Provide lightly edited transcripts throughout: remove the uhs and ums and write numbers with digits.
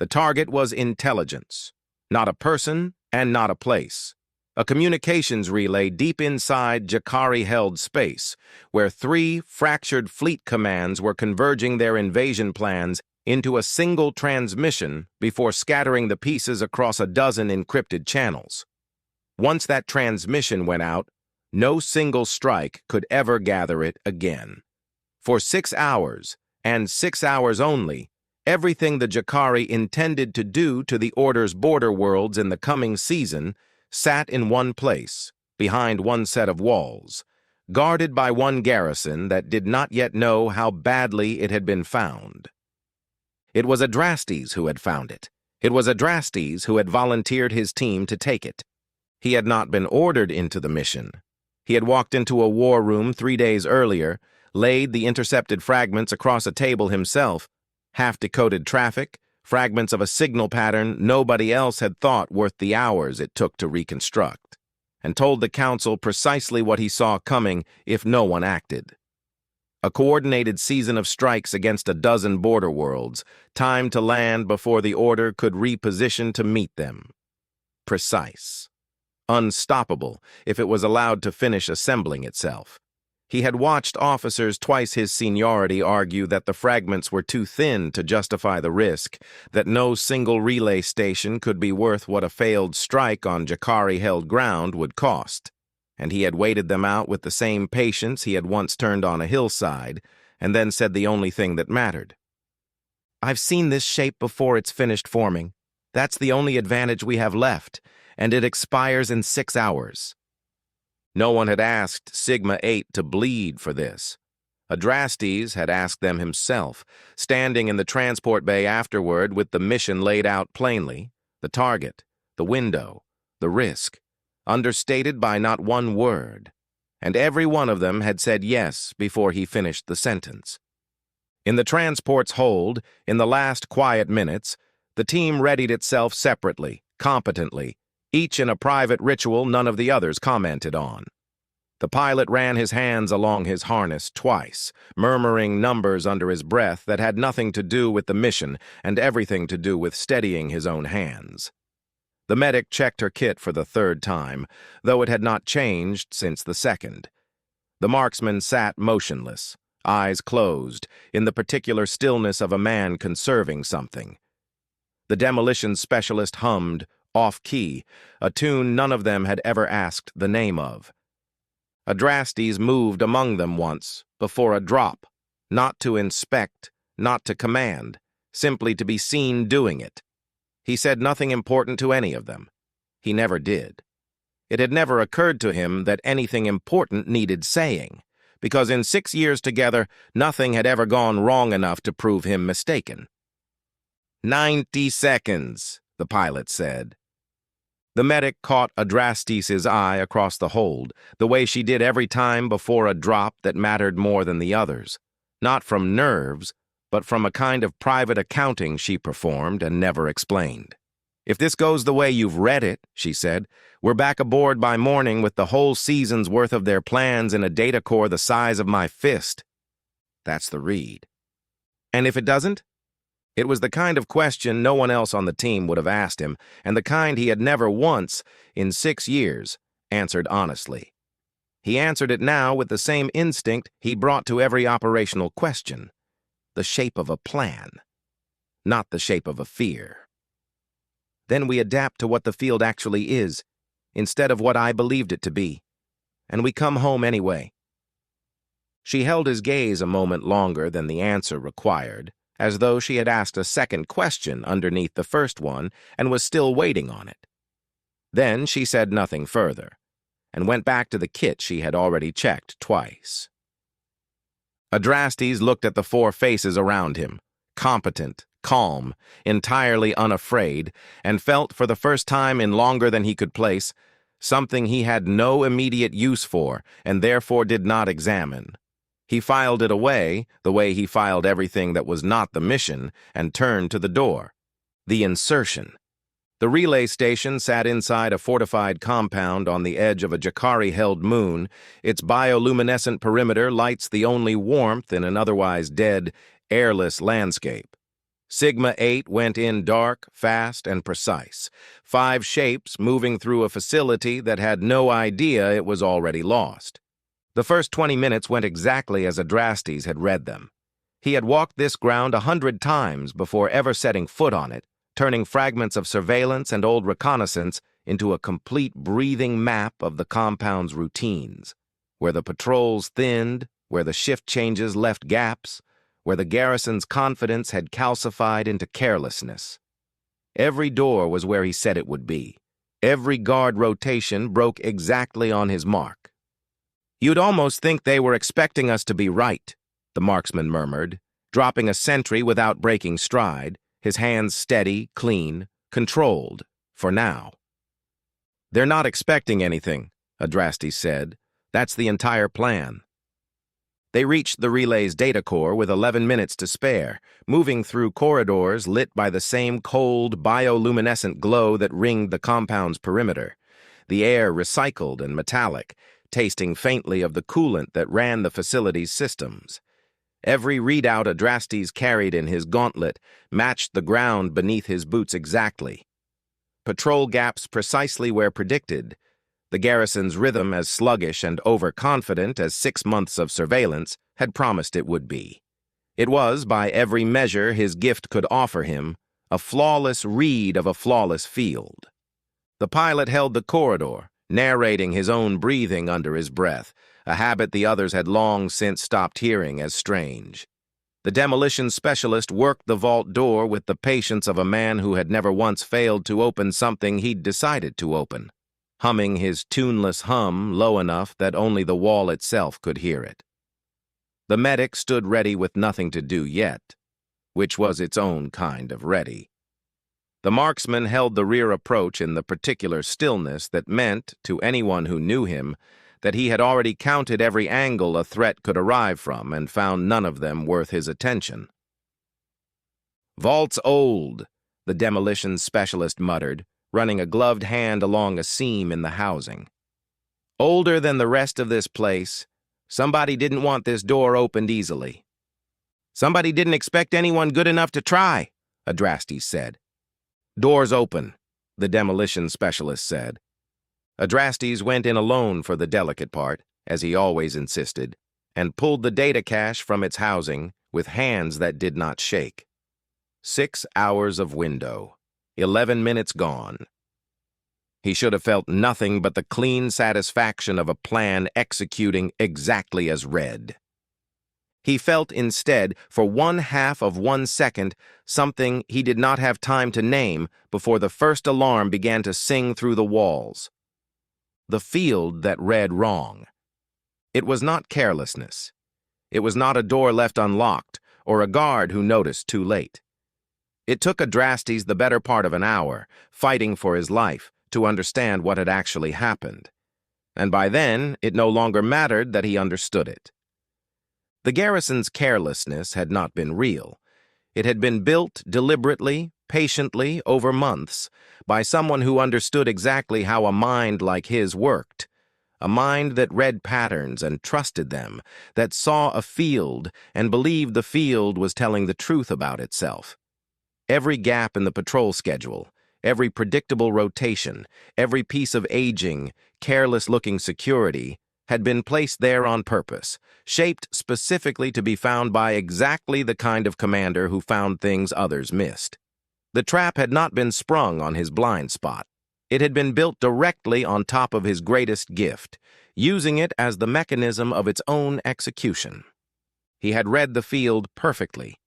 The target was intelligence, not a person and not a place. A communications relay deep inside Jacari-held space, where three fractured fleet commands were converging their invasion plans into a single transmission before scattering the pieces across a dozen encrypted channels. Once that transmission went out, no single strike could ever gather it again. For 6 hours, and 6 hours only, everything the Jacari intended to do to the Order's border worlds in the coming season sat in one place, behind one set of walls, guarded by one garrison that did not yet know how badly it had been found. It was Adrastes who had found it. It was Adrastes who had volunteered his team to take it. He had not been ordered into the mission. He had walked into a war room 3 days earlier, laid the intercepted fragments across a table himself, half-decoded traffic, fragments of a signal pattern nobody else had thought worth the hours it took to reconstruct, and told the council precisely what he saw coming if no one acted. A coordinated season of strikes against a dozen border worlds, timed to land before the Order could reposition to meet them. Precise. Unstoppable if it was allowed to finish assembling itself. He had watched officers twice his seniority argue that the fragments were too thin to justify the risk, that no single relay station could be worth what a failed strike on Jacari-held ground would cost, and he had waited them out with the same patience he had once turned on a hillside, and then said the only thing that mattered. "I've seen this shape before it's finished forming. That's the only advantage we have left, and it expires in 6 hours." No one had asked Sigma-8 to bleed for this. Adrastes had asked them himself, standing in the transport bay afterward with the mission laid out plainly, the target, the window, the risk, understated by not one word, and every one of them had said yes before he finished the sentence. In the transport's hold, in the last quiet minutes, the team readied itself separately, competently, each in a private ritual none of the others commented on. The pilot ran his hands along his harness twice, murmuring numbers under his breath that had nothing to do with the mission and everything to do with steadying his own hands. The medic checked her kit for the 3rd time, though it had not changed since the 2nd. The marksman sat motionless, eyes closed, in the particular stillness of a man conserving something. The demolition specialist hummed, off-key, a tune none of them had ever asked the name of. Adrastes moved among them once, before a drop, not to inspect, not to command, simply to be seen doing it. He said nothing important to any of them. He never did. It had never occurred to him that anything important needed saying, because in 6 years together, nothing had ever gone wrong enough to prove him mistaken. 90 seconds, the pilot said. The medic caught Adrastes' eye across the hold, the way she did every time before a drop that mattered more than the others, not from nerves, but from a kind of private accounting she performed and never explained. "If this goes the way you've read it," she said, "we're back aboard by morning with the whole season's worth of their plans in a data core the size of my fist." That's the read. And if it doesn't? It was the kind of question no one else on the team would have asked him, and the kind he had never once, in 6 years, answered honestly. He answered it now with the same instinct he brought to every operational question: the shape of a plan, not the shape of a fear. "Then we adapt to what the field actually is, instead of what I believed it to be, and we come home anyway." She held his gaze a moment longer than the answer required, as though she had asked a second question underneath the first one and was still waiting on it. Then she said nothing further, and went back to the kit she had already checked twice. Adrastes looked at the 4 faces around him, competent, calm, entirely unafraid, and felt for the first time in longer than he could place something he had no immediate use for and therefore did not examine. He filed it away, the way he filed everything that was not the mission, and turned to the door. The insertion. The relay station sat inside a fortified compound on the edge of a Jacari-held moon. Its bioluminescent perimeter lights the only warmth in an otherwise dead, airless landscape. Sigma-8 went in dark, fast, and precise. 5 shapes moving through a facility that had no idea it was already lost. The first 20 minutes went exactly as Adrastes had read them. He had walked this ground 100 times before ever setting foot on it, turning fragments of surveillance and old reconnaissance into a complete breathing map of the compound's routines, where the patrols thinned, where the shift changes left gaps, where the garrison's confidence had calcified into carelessness. Every door was where he said it would be. Every guard rotation broke exactly on his mark. "You'd almost think they were expecting us to be right," the marksman murmured, dropping a sentry without breaking stride, his hands steady, clean, controlled, for now. "They're not expecting anything," Adrastes said. "That's the entire plan." They reached the relay's data core with 11 minutes to spare, moving through corridors lit by the same cold, bioluminescent glow that ringed the compound's perimeter, the air recycled and metallic, tasting faintly of the coolant that ran the facility's systems. Every readout Adrastes carried in his gauntlet matched the ground beneath his boots exactly. Patrol gaps precisely where predicted, the garrison's rhythm as sluggish and overconfident as 6 months of surveillance had promised it would be. It was, by every measure his gift could offer him, a flawless read of a flawless field. The pilot held the corridor, narrating his own breathing under his breath, a habit the others had long since stopped hearing as strange. The demolition specialist worked the vault door with the patience of a man who had never once failed to open something he'd decided to open, humming his tuneless hum low enough that only the wall itself could hear it. The medic stood ready with nothing to do yet, which was its own kind of ready. The marksman held the rear approach in the particular stillness that meant, to anyone who knew him, that he had already counted every angle a threat could arrive from and found none of them worth his attention. "Vault's old," the demolition specialist muttered, running a gloved hand along a seam in the housing. "Older than the rest of this place. Somebody didn't want this door opened easily." "Somebody didn't expect anyone good enough to try," Adrastes said. "Door's open," the demolition specialist said. Adrastes went in alone for the delicate part, as he always insisted, and pulled the data cache from its housing with hands that did not shake. 6 hours of window. 11 minutes gone. He should have felt nothing but the clean satisfaction of a plan executing exactly as read. He felt instead, for 1/2 of 1 second, something he did not have time to name before the first alarm began to sing through the walls. The field that read wrong. It was not carelessness. It was not a door left unlocked or a guard who noticed too late. It took Adrastes the better part of an hour, fighting for his life, to understand what had actually happened. And by then, it no longer mattered that he understood it. The garrison's carelessness had not been real. It had been built deliberately, patiently, over months, by someone who understood exactly how a mind like his worked. A mind that read patterns and trusted them, that saw a field and believed the field was telling the truth about itself. Every gap in the patrol schedule, every predictable rotation, every piece of aging, careless-looking security had been placed there on purpose, shaped specifically to be found by exactly the kind of commander who found things others missed. The trap had not been sprung on his blind spot. It had been built directly on top of his greatest gift, using it as the mechanism of its own execution. He had read the field perfectly.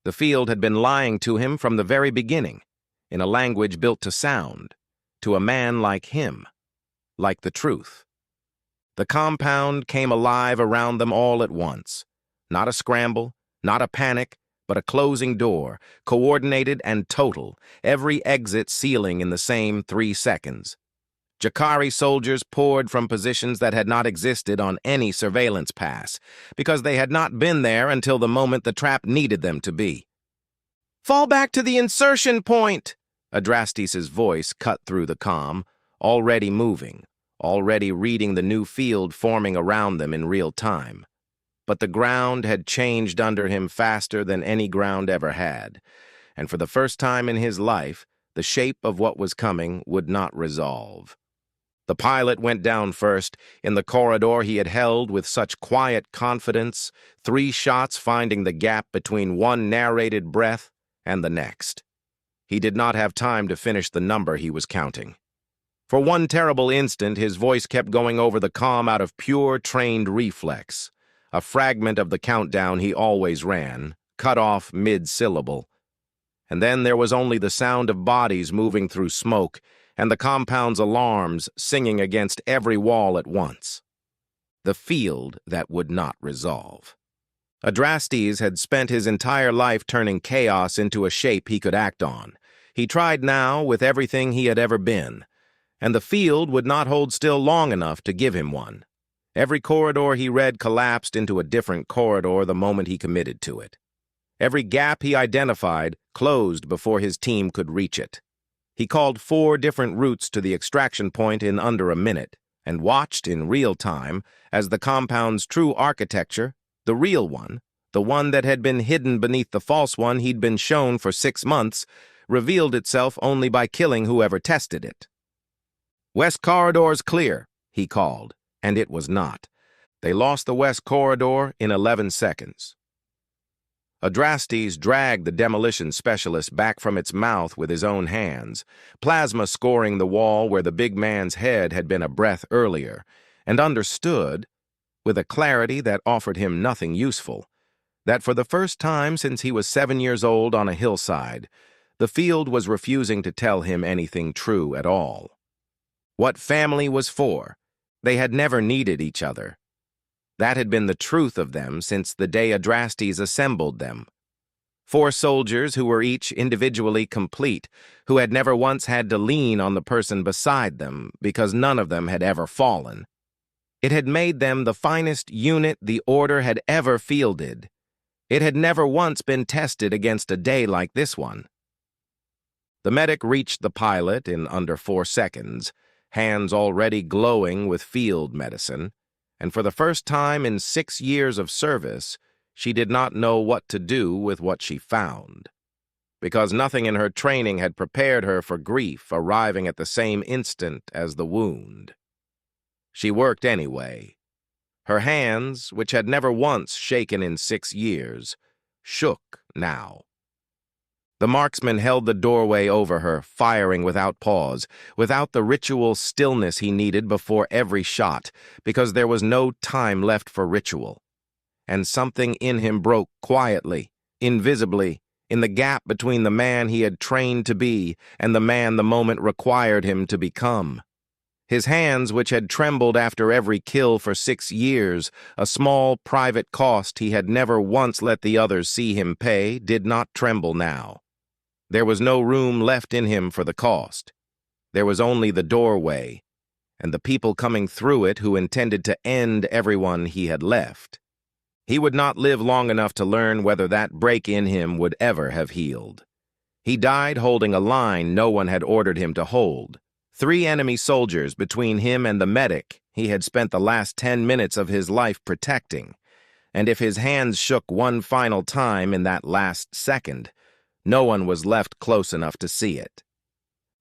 The field had been lying to him from the very beginning, in a language built to sound, to a man like him, like the truth. The compound came alive around them all at once. Not a scramble, not a panic, but a closing door, coordinated and total, every exit sealing in the same 3 seconds. Jacari soldiers poured from positions that had not existed on any surveillance pass, because they had not been there until the moment the trap needed them to be. "Fall back to the insertion point!" Adrastes' voice cut through the comm, already moving, already reading the new field forming around them in real time. But the ground had changed under him faster than any ground ever had, and for the first time in his life, the shape of what was coming would not resolve. The pilot went down first, in the corridor he had held with such quiet confidence, 3 shots finding the gap between one narrated breath and the next. He did not have time to finish the number he was counting. For one terrible instant, his voice kept going over the comm out of pure trained reflex, a fragment of the countdown he always ran, cut off mid-syllable. And then there was only the sound of bodies moving through smoke and the compound's alarms singing against every wall at once. The field that would not resolve. Adrastes had spent his entire life turning chaos into a shape he could act on. He tried now with everything he had ever been, and the field would not hold still long enough to give him one. Every corridor he read collapsed into a different corridor the moment he committed to it. Every gap he identified closed before his team could reach it. He called 4 different routes to the extraction point in under a minute, and watched in real time as the compound's true architecture, the real one, the one that had been hidden beneath the false one he'd been shown for 6 months, revealed itself only by killing whoever tested it. "West corridor's clear," he called, and it was not. They lost the west corridor in 11 seconds. Adrastes dragged the demolition specialist back from its mouth with his own hands, plasma scoring the wall where the big man's head had been a breath earlier, and understood, with a clarity that offered him nothing useful, that for the first time since he was 7 years old on a hillside, the field was refusing to tell him anything true at all. What family was for? They had never needed each other. That had been the truth of them since the day Adrastes assembled them. 4 soldiers who were each individually complete, who had never once had to lean on the person beside them because none of them had ever fallen. It had made them the finest unit the Order had ever fielded. It had never once been tested against a day like this one. The medic reached the pilot in under 4 seconds, hands already glowing with field medicine, and for the first time in 6 years of service, she did not know what to do with what she found, because nothing in her training had prepared her for grief arriving at the same instant as the wound. She worked anyway. Her hands, which had never once shaken in 6 years, shook now. The marksman held the doorway over her, firing without pause, without the ritual stillness he needed before every shot, because there was no time left for ritual. And something in him broke quietly, invisibly, in the gap between the man he had trained to be and the man the moment required him to become. His hands, which had trembled after every kill for 6 years, a small private cost he had never once let the others see him pay, did not tremble now. There was no room left in him for the cost. There was only the doorway, and the people coming through it who intended to end everyone he had left. He would not live long enough to learn whether that break in him would ever have healed. He died holding a line no one had ordered him to hold. 3 enemy soldiers between him and the medic he had spent the last 10 minutes of his life protecting, and if his hands shook one final time in that last second, no one was left close enough to see it.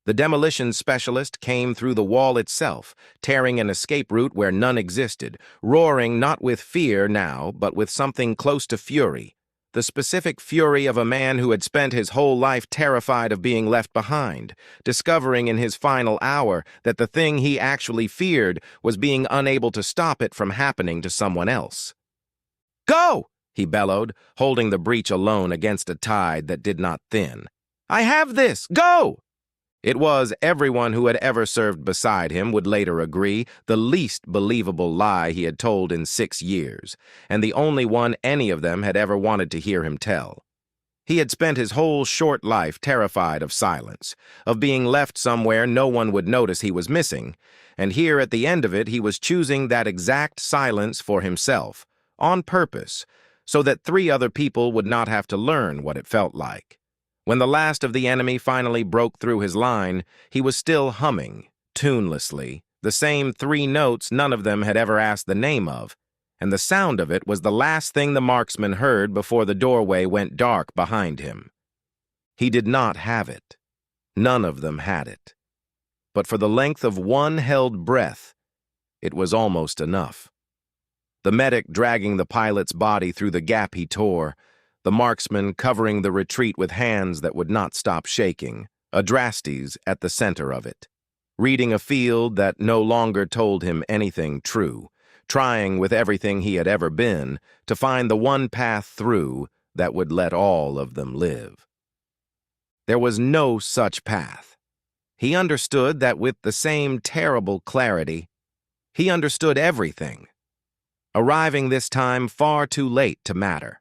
The demolition specialist came through the wall itself, tearing an escape route where none existed, roaring not with fear now, but with something close to fury, the specific fury of a man who had spent his whole life terrified of being left behind, discovering in his final hour that the thing he actually feared was being unable to stop it from happening to someone else. "Go!" he bellowed, holding the breach alone against a tide that did not thin. "I have this! Go!" It was, everyone who had ever served beside him would later agree, the least believable lie he had told in 6 years, and the only one any of them had ever wanted to hear him tell. He had spent his whole short life terrified of silence, of being left somewhere no one would notice he was missing, and here at the end of it he was choosing that exact silence for himself, on purpose, so that 3 other people would not have to learn what it felt like. When the last of the enemy finally broke through his line, he was still humming, tunelessly, the same 3 notes none of them had ever asked the name of, and the sound of it was the last thing the marksman heard before the doorway went dark behind him. He did not have it. None of them had it. But for the length of one held breath, it was almost enough. The medic dragging the pilot's body through the gap he tore, the marksman covering the retreat with hands that would not stop shaking, Adrastes at the center of it, reading a field that no longer told him anything true, trying with everything he had ever been to find the one path through that would let all of them live. There was no such path. He understood that with the same terrible clarity. He understood everything, arriving this time far too late to matter.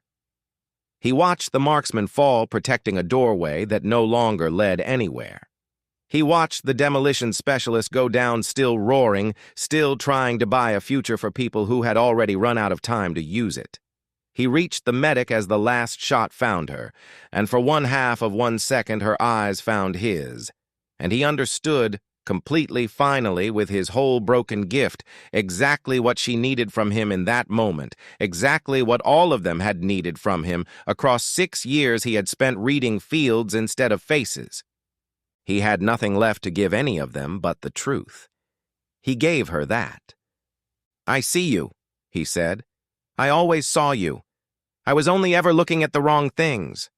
He watched the marksman fall protecting a doorway that no longer led anywhere. He watched the demolition specialist go down still roaring, still trying to buy a future for people who had already run out of time to use it. He reached the medic as the last shot found her, and for 1/2 of 1 second her eyes found his, and he understood completely, finally, with his whole broken gift, exactly what she needed from him in that moment, exactly what all of them had needed from him across 6 years he had spent reading fields instead of faces. He had nothing left to give any of them but the truth. He gave her that. "I see you," he said. "I always saw you. I was only ever looking at the wrong things."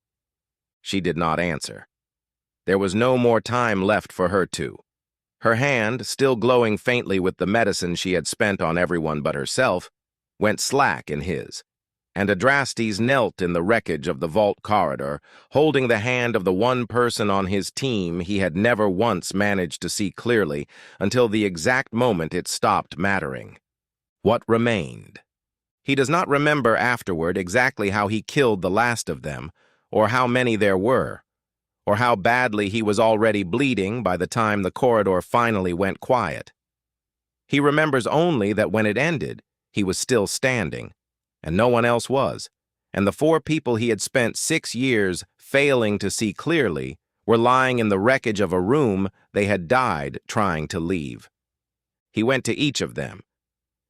She did not answer. There was no more time left for her to. Her hand, still glowing faintly with the medicine she had spent on everyone but herself, went slack in his, and Adrastes knelt in the wreckage of the vault corridor, holding the hand of the one person on his team he had never once managed to see clearly until the exact moment it stopped mattering. What remained? He does not remember afterward exactly how he killed the last of them, or how many there were, or how badly he was already bleeding by the time the corridor finally went quiet. He remembers only that when it ended, he was still standing, and no one else was, and the 4 people he had spent 6 years failing to see clearly were lying in the wreckage of a room they had died trying to leave. He went to each of them.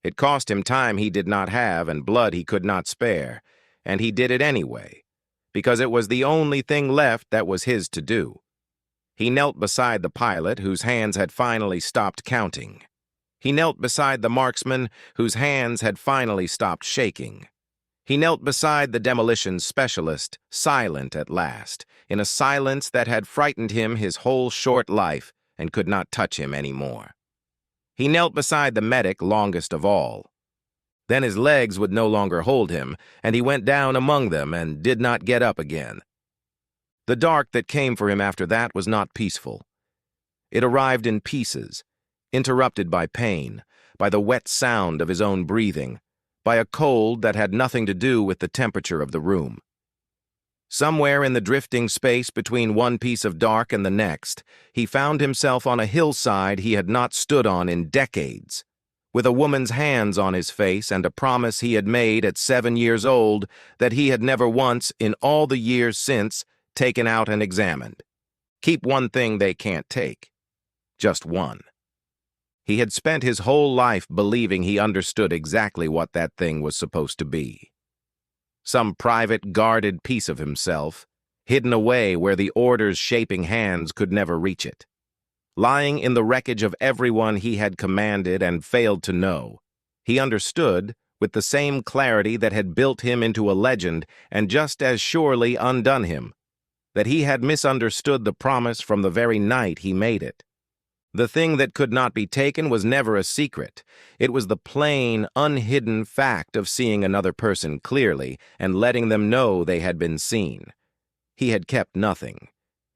It cost him time he did not have and blood he could not spare, and he did it anyway, because it was the only thing left that was his to do. He knelt beside the pilot, whose hands had finally stopped counting. He knelt beside the marksman, whose hands had finally stopped shaking. He knelt beside the demolition specialist, silent at last, in a silence that had frightened him his whole short life and could not touch him anymore. He knelt beside the medic longest of all. Then his legs would no longer hold him, and he went down among them and did not get up again. The dark that came for him after that was not peaceful. It arrived in pieces, interrupted by pain, by the wet sound of his own breathing, by a cold that had nothing to do with the temperature of the room. Somewhere in the drifting space between one piece of dark and the next, he found himself on a hillside he had not stood on in decades, with a woman's hands on his face and a promise he had made at 7 years old that he had never once, in all the years since, taken out and examined. Keep one thing they can't take. Just one. He had spent his whole life believing he understood exactly what that thing was supposed to be. Some private, guarded piece of himself, hidden away where the orders shaping hands could never reach it. Lying in the wreckage of everyone he had commanded and failed to know, he understood, with the same clarity that had built him into a legend and just as surely undone him, that he had misunderstood the promise from the very night he made it. The thing that could not be taken was never a secret. It was the plain, unhidden fact of seeing another person clearly and letting them know they had been seen. He had kept nothing.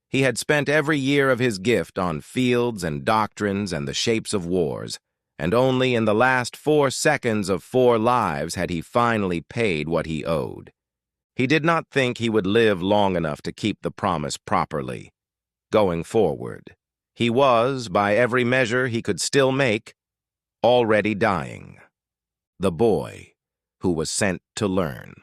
He had spent every year of his gift on fields and doctrines and the shapes of wars, and only in the last 4 seconds of 4 lives had he finally paid what he owed. He did not think he would live long enough to keep the promise properly. Going forward, he was, by every measure he could still make, already dying. The boy who was sent to learn.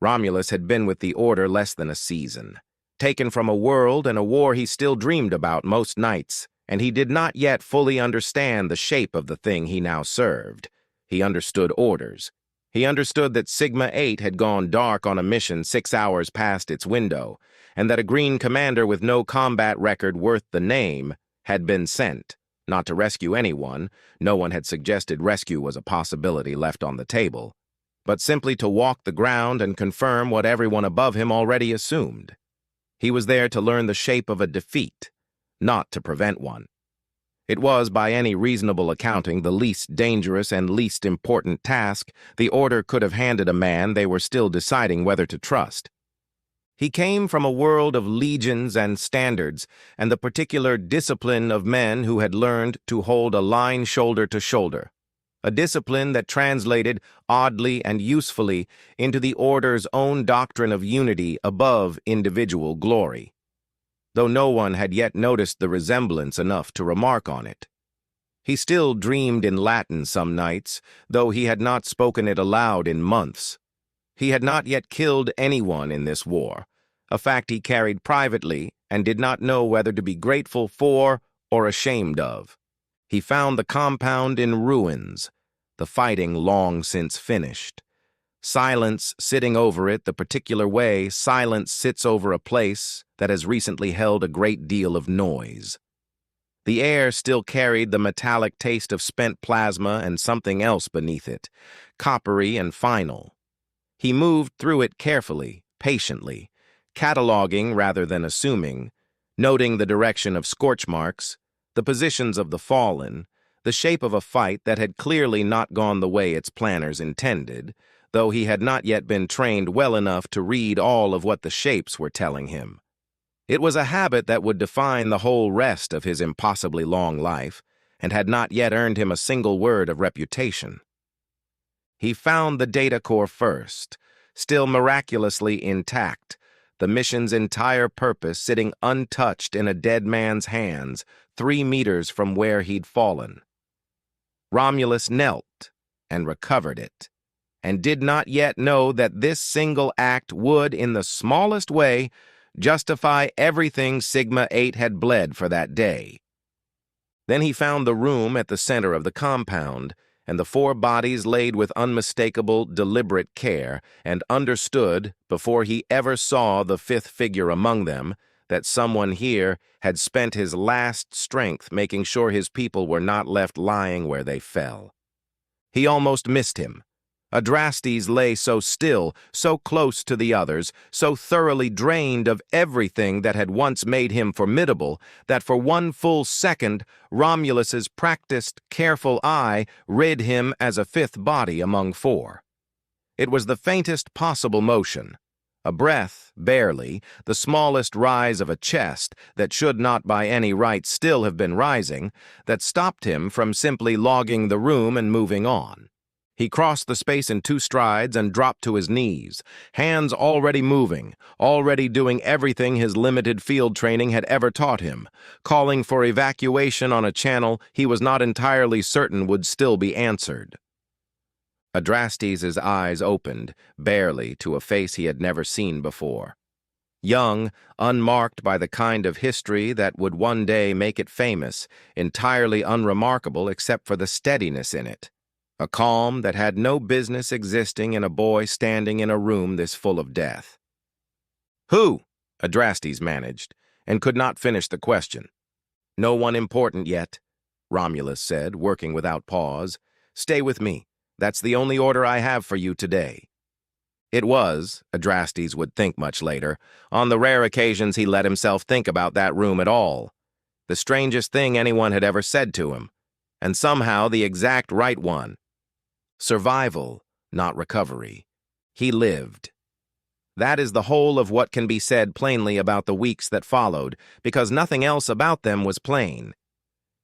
Romulus had been with the Order less than a season, taken from a world and a war he still dreamed about most nights, and he did not yet fully understand the shape of the thing he now served. He understood orders. He understood that Sigma-8 had gone dark on a mission 6 hours past its window, and that a green commander with no combat record worth the name had been sent, not to rescue anyone. No one had suggested rescue was a possibility left on the table, but simply to walk the ground and confirm what everyone above him already assumed. He was there to learn the shape of a defeat, not to prevent one. It was, by any reasonable accounting, the least dangerous and least important task the Order could have handed a man they were still deciding whether to trust. He came from a world of legions and standards and the particular discipline of men who had learned to hold a line shoulder to shoulder, a discipline that translated oddly and usefully into the Order's own doctrine of unity above individual glory, though no one had yet noticed the resemblance enough to remark on it. He still dreamed in Latin some nights, though he had not spoken it aloud in months. He had not yet killed anyone in this war, a fact he carried privately and did not know whether to be grateful for or ashamed of. He found the compound in ruins, the fighting long since finished. Silence sitting over it the particular way silence sits over a place that has recently held a great deal of noise. The air still carried the metallic taste of spent plasma and something else beneath it, coppery and final. He moved through it carefully, patiently, cataloging rather than assuming, noting the direction of scorch marks, the positions of the fallen, the shape of a fight that had clearly not gone the way its planners intended, though he had not yet been trained well enough to read all of what the shapes were telling him. It was a habit that would define the whole rest of his impossibly long life, and had not yet earned him a single word of reputation. He found the data core first, still miraculously intact, the mission's entire purpose sitting untouched in a dead man's hands, 3 meters from where he'd fallen. Romulus knelt and recovered it, and did not yet know that this single act would, in the smallest way, justify everything Sigma-8 had bled for that day. Then he found the room at the center of the compound, and the 4 bodies laid with unmistakable, deliberate care, and understood, before he ever saw the 5th figure among them, that someone here had spent his last strength making sure his people were not left lying where they fell. He almost missed him. Adrastes lay so still, so close to the others, so thoroughly drained of everything that had once made him formidable, that for 1 full second Romulus's practiced, careful eye read him as a 5th body among 4. It was the faintest possible motion, a breath, barely, the smallest rise of a chest that should not by any right still have been rising, that stopped him from simply logging the room and moving on. He crossed the space in 2 strides and dropped to his knees, hands already moving, already doing everything his limited field training had ever taught him, calling for evacuation on a channel he was not entirely certain would still be answered. Adrastes' eyes opened, barely, to a face he had never seen before. Young, unmarked by the kind of history that would one day make it famous, entirely unremarkable except for the steadiness in it. A calm that had no business existing in a boy standing in a room this full of death. "Who?" Adrastes managed, and could not finish the question. "No one important yet," Romulus said, working without pause. "Stay with me. That's the only order I have for you today." It was, Adrastes would think much later, on the rare occasions he let himself think about that room at all, the strangest thing anyone had ever said to him, and somehow the exact right one. Survival, not recovery. He lived. That is the whole of what can be said plainly about the weeks that followed, because nothing else about them was plain.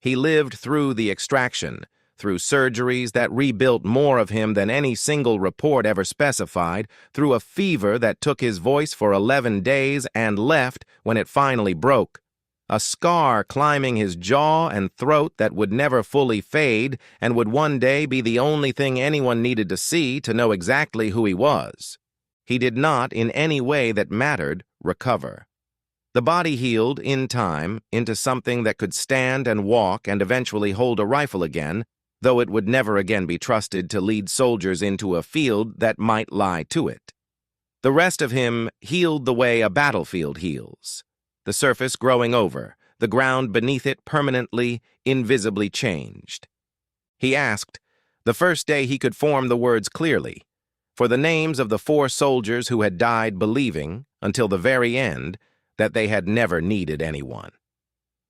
He lived through the extraction, through surgeries that rebuilt more of him than any single report ever specified, through a fever that took his voice for 11 days and left when it finally broke, a scar climbing his jaw and throat that would never fully fade and would one day be the only thing anyone needed to see to know exactly who he was. He did not, in any way that mattered, recover. The body healed, in time, into something that could stand and walk and eventually hold a rifle again, though it would never again be trusted to lead soldiers into a field that might lie to it. The rest of him healed the way a battlefield heals, the surface growing over, the ground beneath it permanently, invisibly changed. He asked, the first day he could form the words clearly, for the names of the 4 soldiers who had died believing, until the very end, that they had never needed anyone.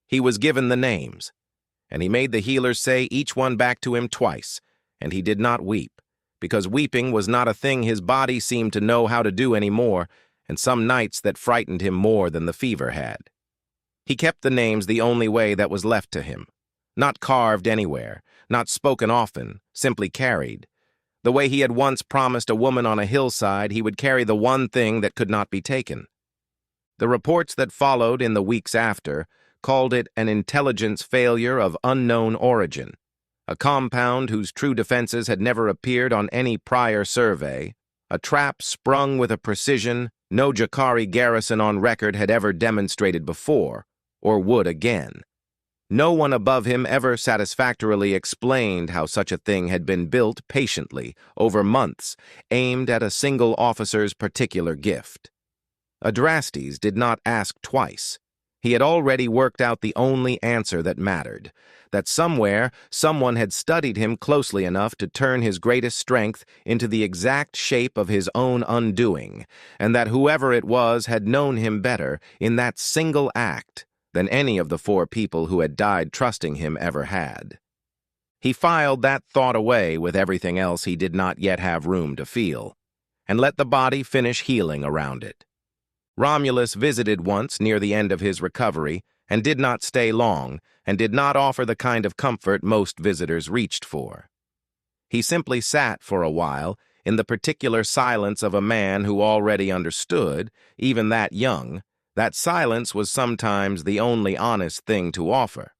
He was given the names, and he made the healers say each one back to him twice, and he did not weep, because weeping was not a thing his body seemed to know how to do anymore, and some nights that frightened him more than the fever had. He kept the names the only way that was left to him, not carved anywhere, not spoken often, simply carried. The way he had once promised a woman on a hillside he would carry the one thing that could not be taken. The reports that followed in the weeks after called it an intelligence failure of unknown origin, a compound whose true defenses had never appeared on any prior survey, a trap sprung with a precision no Jacari garrison on record had ever demonstrated before, or would again. No one above him ever satisfactorily explained how such a thing had been built patiently, over months, aimed at a single officer's particular gift. Adrastes did not ask twice. He had already worked out the only answer that mattered, that somewhere someone had studied him closely enough to turn his greatest strength into the exact shape of his own undoing, and that whoever it was had known him better in that single act than any of the 4 people who had died trusting him ever had. He filed that thought away with everything else he did not yet have room to feel, and let the body finish healing around it. Romulus visited once near the end of his recovery and did not stay long, and did not offer the kind of comfort most visitors reached for. He simply sat for a while in the particular silence of a man who already understood, even that young, that silence was sometimes the only honest thing to offer.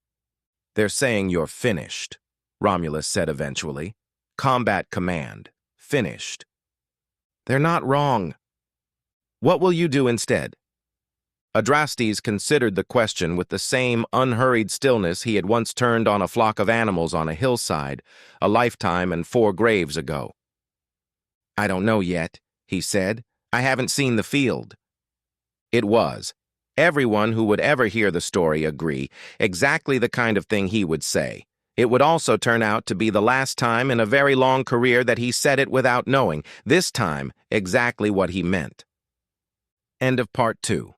"They're saying you're finished," Romulus said eventually. "Combat command. Finished." "They're not wrong. What will you do instead?" Adrastes considered the question with the same unhurried stillness he had once turned on a flock of animals on a hillside, a lifetime and 4 graves ago. "I don't know yet," he said. "I haven't seen the field." It was, everyone who would ever hear the story agree, exactly the kind of thing he would say. It would also turn out to be the last time in a very long career that he said it without knowing, this time exactly what he meant. End of part 2.